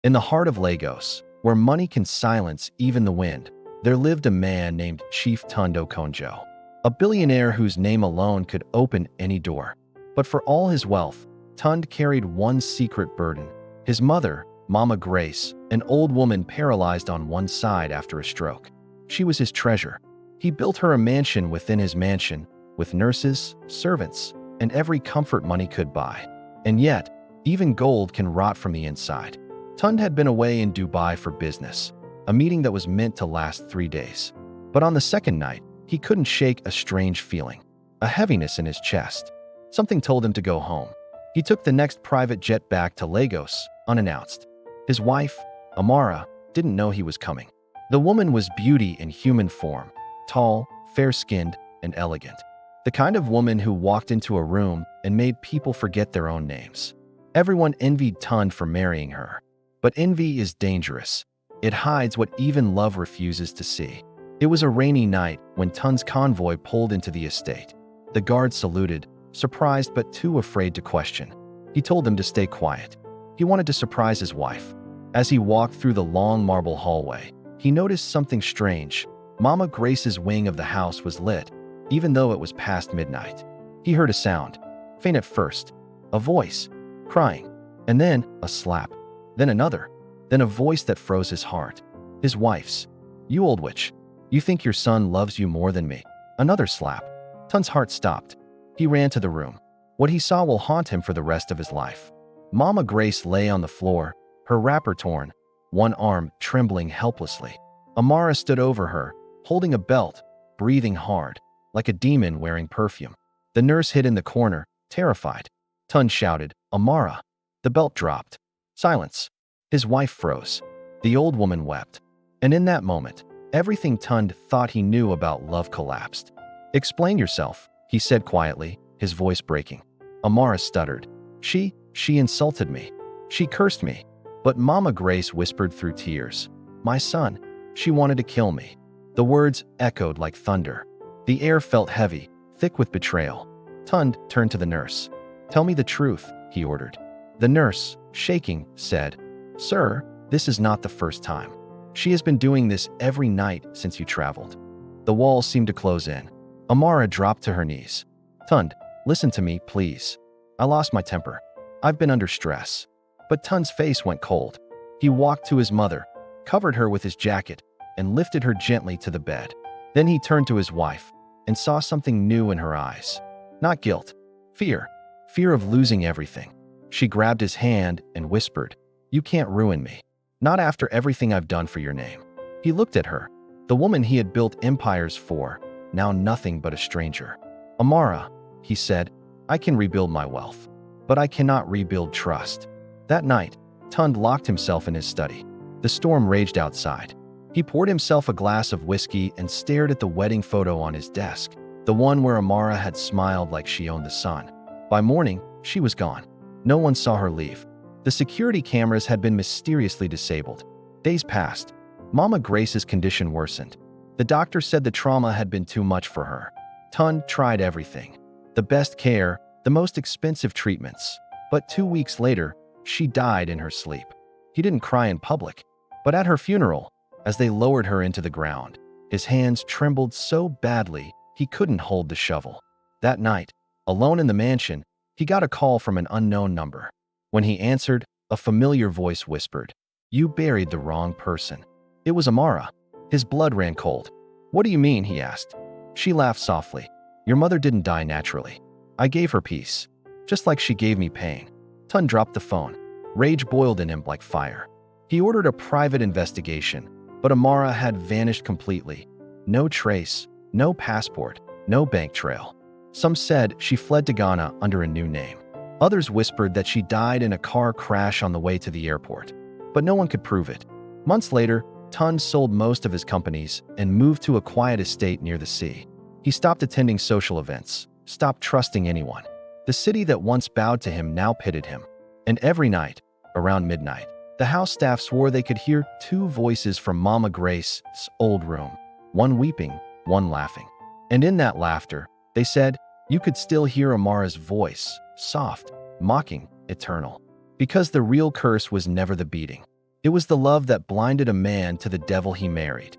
In the heart of Lagos, where money can silence even the wind, there lived a man named Chief Tundo Konjo, a billionaire whose name alone could open any door. But for all his wealth, Tund carried one secret burden. His mother, Mama Grace, an old woman paralyzed on one side after a stroke. She was his treasure. He built her a mansion within his mansion, with nurses, servants, and every comfort money could buy. And yet, even gold can rot from the inside. Tund had been away in Dubai for business, a meeting that was meant to last 3 days. But on the second night, he couldn't shake a strange feeling, a heaviness in his chest. Something told him to go home. He took the next private jet back to Lagos, unannounced. His wife, Amara, didn't know he was coming. The woman was beauty in human form, tall, fair-skinned, and elegant. The kind of woman who walked into a room and made people forget their own names. Everyone envied Tund for marrying her. But envy is dangerous. It hides what even love refuses to see. It was a rainy night when Tund's convoy pulled into the estate. The guard saluted, surprised but too afraid to question. He told them to stay quiet. He wanted to surprise his wife. As he walked through the long marble hallway, he noticed something strange. Mama Grace's wing of the house was lit, even though it was past midnight. He heard a sound, faint at first, a voice, crying, and then a slap, then another, then a voice that froze his heart. His wife's. "You old witch, you think your son loves you more than me?" Another slap. Tund's heart stopped. He ran to the room. What he saw will haunt him for the rest of his life. Mama Grace lay on the floor, her wrapper torn, one arm trembling helplessly. Amara stood over her, holding a belt, breathing hard, like a demon wearing perfume. The nurse hid in the corner, terrified. Tund shouted, "Amara!" The belt dropped. Silence. His wife froze. The old woman wept. And in that moment, everything Tund thought he knew about love collapsed. "Explain yourself," he said quietly, his voice breaking. Amara stuttered. She insulted me. She cursed me." But Mama Grace whispered through tears, "My son, she wanted to kill me." The words echoed like thunder. The air felt heavy, thick with betrayal. Tund turned to the nurse. "Tell me the truth," he ordered. The nurse, shaking, said, "Sir, this is not the first time. She has been doing this every night since you traveled." The walls seemed to close in. Amara dropped to her knees. "Tund, listen to me, please. I lost my temper. I've been under stress." But Tund's face went cold. He walked to his mother, covered her with his jacket, and lifted her gently to the bed. Then he turned to his wife and saw something new in her eyes. Not guilt, fear. Fear of losing everything. She grabbed his hand and whispered, "You can't ruin me. Not after everything I've done for your name." He looked at her, the woman he had built empires for, now nothing but a stranger. "Amara," he said, "I can rebuild my wealth, but I cannot rebuild trust." That night, Tund locked himself in his study. The storm raged outside. He poured himself a glass of whiskey and stared at the wedding photo on his desk, the one where Amara had smiled like she owned the sun. By morning, she was gone. No one saw her leave. The security cameras had been mysteriously disabled. Days passed. Mama Grace's condition worsened. The doctor said the trauma had been too much for her. Tund tried everything. The best care, the most expensive treatments. But 2 weeks later, she died in her sleep. He didn't cry in public, but at her funeral, as they lowered her into the ground, his hands trembled so badly he couldn't hold the shovel. That night, alone in the mansion, he got a call from an unknown number. When he answered, a familiar voice whispered, "You buried the wrong person." It was Amara. His blood ran cold. "What do you mean?" he asked. She laughed softly. "Your mother didn't die naturally. I gave her peace, just like she gave me pain." Tund dropped the phone. Rage boiled in him like fire. He ordered a private investigation, but Amara had vanished completely. No trace, no passport, no bank trail. Some said she fled to Ghana under a new name. Others whispered that she died in a car crash on the way to the airport, but no one could prove it. Months later, Tund sold most of his companies and moved to a quiet estate near the sea. He stopped attending social events, stopped trusting anyone. The city that once bowed to him now pitted him. And every night, around midnight, the house staff swore they could hear 2 voices from Mama Grace's old room, one weeping, one laughing. And in that laughter, they said, you could still hear Amara's voice, soft, mocking, eternal. Because the real curse was never the beating. It was the love that blinded a man to the devil he married.